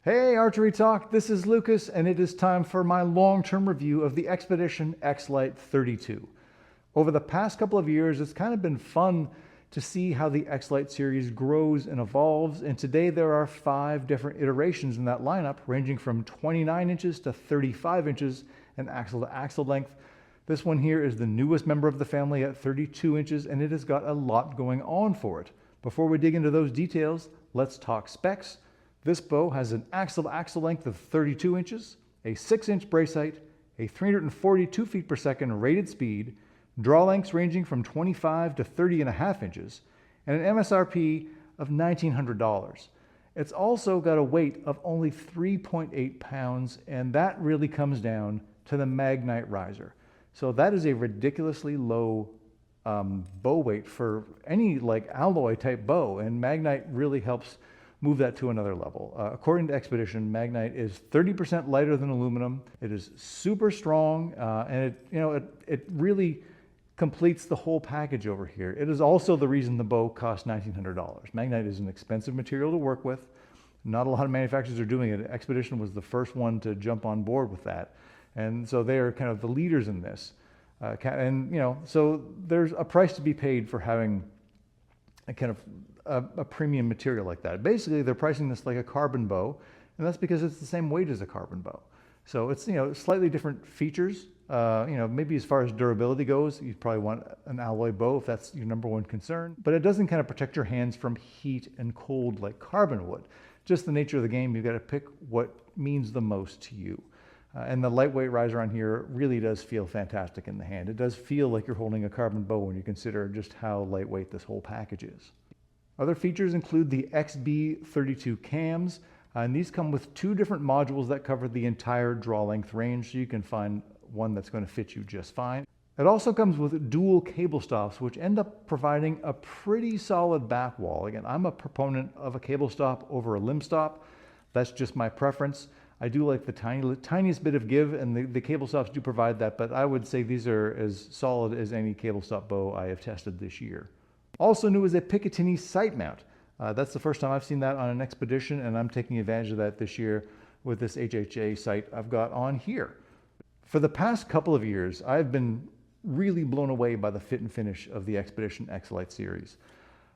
Hey Archery Talk, this is Lucas and it is time for my long-term review of the Xpedition XLite 32. Over the past couple of years, it's kind of been fun to see how the XLite series grows and evolves, and today there are 5 different iterations in that lineup ranging from 29 inches to 35 inches in axle to axle length. This one here is the newest member of the family at 32 inches and it has got a lot going on for it. Before we dig into those details, let's talk specs. This bow has an axle-to-axle length of 32 inches, a 6-inch brace height, a 342 feet per second rated speed, draw lengths ranging from 25 to 30.5 inches, and an MSRP of $1,900. It's also got a weight of only 3.8 pounds, and that really comes down to the Magnite riser. So that is a ridiculously low bow weight for any alloy type bow, and Magnite really helps move that to another level. According to Xpedition, Magnite is 30% lighter than aluminum. It is super strong, and it really completes the whole package over here. It is also the reason the bow costs $1,900. Magnite is an expensive material to work with. Not a lot of manufacturers are doing it. Xpedition was the first one to jump on board with that, and so they are kind of the leaders in this. So there's a price to be paid for having a kind of a premium material like that. Basically, they're pricing this like a carbon bow, and that's because it's the same weight as a carbon bow. So it's slightly different features. Maybe as far as durability goes, you probably want an alloy bow if that's your number one concern. But it doesn't kind of protect your hands from heat and cold like carbon would. Just the nature of the game, you've got to pick what means the most to you. And the lightweight riser on here really does feel fantastic in the hand. It does feel like you're holding a carbon bow when you consider just how lightweight this whole package is. Other features include the XB32 cams, and these come with 2 different modules that cover the entire draw length range, so you can find one that's going to fit you just fine. It also comes with dual cable stops, which end up providing a pretty solid back wall. Again, I'm a proponent of a cable stop over a limb stop. That's just my preference. I do like the tiniest bit of give, and the cable stops do provide that, but I would say these are as solid as any cable stop bow I have tested this year. Also new is a Picatinny sight mount. That's the first time I've seen that on an Xpedition, and I'm taking advantage of that this year with this HHA sight I've got on here. For the past couple of years, I've been really blown away by the fit and finish of the Xpedition XLite series.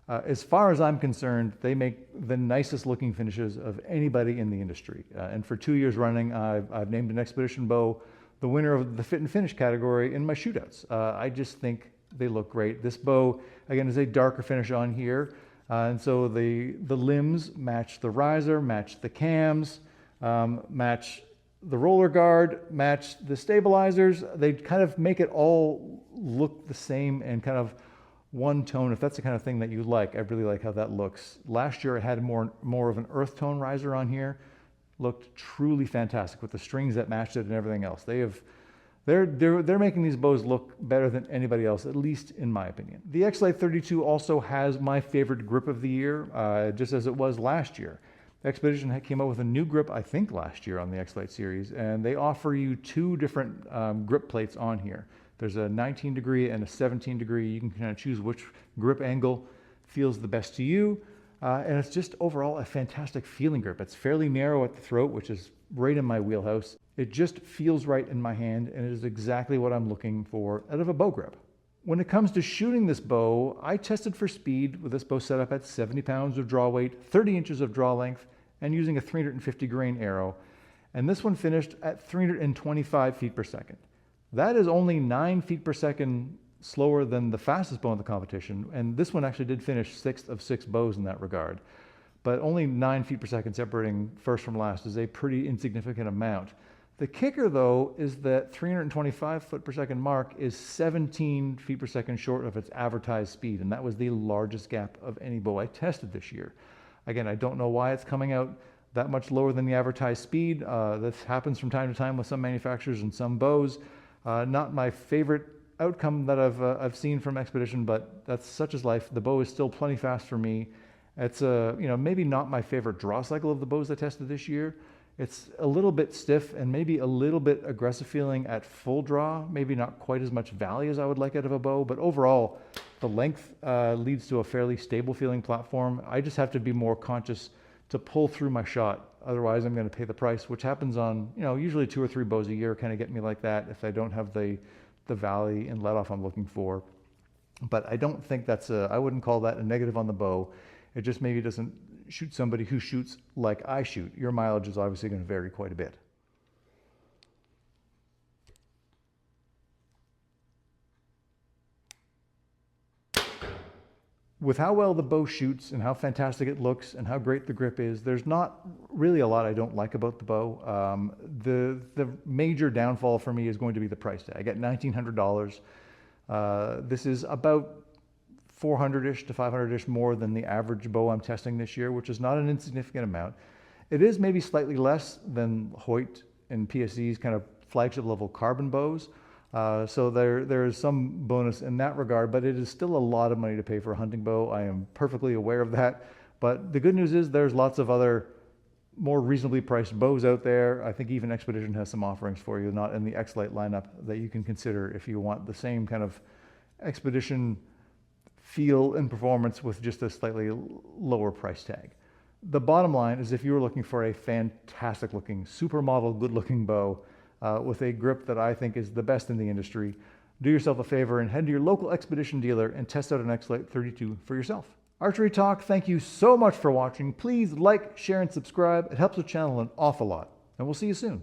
As far as I'm concerned, they make the nicest looking finishes of anybody in the industry. And for 2 years running, I've named an Xpedition bow the winner of the fit and finish category in my shootouts. I just think they look great. This bow, again, is a darker finish on here. And so the limbs match the riser, match the cams, match the roller guard, match the stabilizers. They kind of make it all look the same and kind of one tone, if that's the kind of thing that you like. I really like how that looks. Last year I had more of an earth tone riser on here. Looked truly fantastic with the strings that matched it and everything else. They're making these bows look better than anybody else, at least in my opinion. The XLite 32 also has my favorite grip of the year, just as it was last year. Xpedition came out with a new grip, I think last year on the XLite series, and they offer you 2 different grip plates on here. There's a 19 degree and a 17 degree. You can kind of choose which grip angle feels the best to you. And it's just overall a fantastic feeling grip. It's fairly narrow at the throat, which is right in my wheelhouse. It just feels right in my hand, and it is exactly what I'm looking for out of a bow grip. When it comes to shooting this bow, I tested for speed with this bow set up at 70 pounds of draw weight, 30 inches of draw length, and using a 350 grain arrow. And this one finished at 325 feet per second. That is only 9 feet per second slower than the fastest bow in the competition, and this one actually did finish 6th of 6 bows in that regard. But only 9 feet per second separating first from last is a pretty insignificant amount. The kicker, though, is that 325 foot per second mark is 17 feet per second short of its advertised speed, and that was the largest gap of any bow I tested this year. Again, I don't know why it's coming out that much lower than the advertised speed. This happens from time to time with some manufacturers and some bows. Not my favorite outcome that I've seen from Xpedition, but that's such as life. The bow is still plenty fast for me. It's maybe not my favorite draw cycle of the bows I tested this year. It's a little bit stiff and maybe a little bit aggressive feeling at full draw, maybe not quite as much valley as I would like out of a bow, but overall the length leads to a fairly stable feeling platform. I just have to be more conscious to pull through my shot Otherwise, I'm going to pay the price, which happens on, usually 2 or 3 bows a year kind of get me like that if I don't have the valley and let off I'm looking for. But I don't think I wouldn't call that a negative on the bow. It just maybe doesn't shoot somebody who shoots like I shoot. Your mileage is obviously going to vary quite a bit. With how well the bow shoots and how fantastic it looks and how great the grip is, there's not really a lot I don't like about the bow. The major downfall for me is going to be the price tag. At $1,900, this is about 400-ish to 500-ish more than the average bow I'm testing this year, which is not an insignificant amount. It is maybe slightly less than Hoyt and PSE's kind of flagship level carbon bows. So there is some bonus in that regard, but it is still a lot of money to pay for a hunting bow. I am perfectly aware of that. But the good news is there's lots of other more reasonably priced bows out there. I think even Xpedition has some offerings for you, not in the XLite lineup, that you can consider if you want the same kind of Xpedition feel and performance with just a slightly lower price tag. The bottom line is if you were looking for a fantastic looking, supermodel, good looking bow, with a grip that I think is the best in the industry, do yourself a favor and head to your local Xpedition dealer and test out an XLite 32 for yourself. Archery Talk, thank you so much for watching. Please like, share, and subscribe. It helps the channel an awful lot, and we'll see you soon.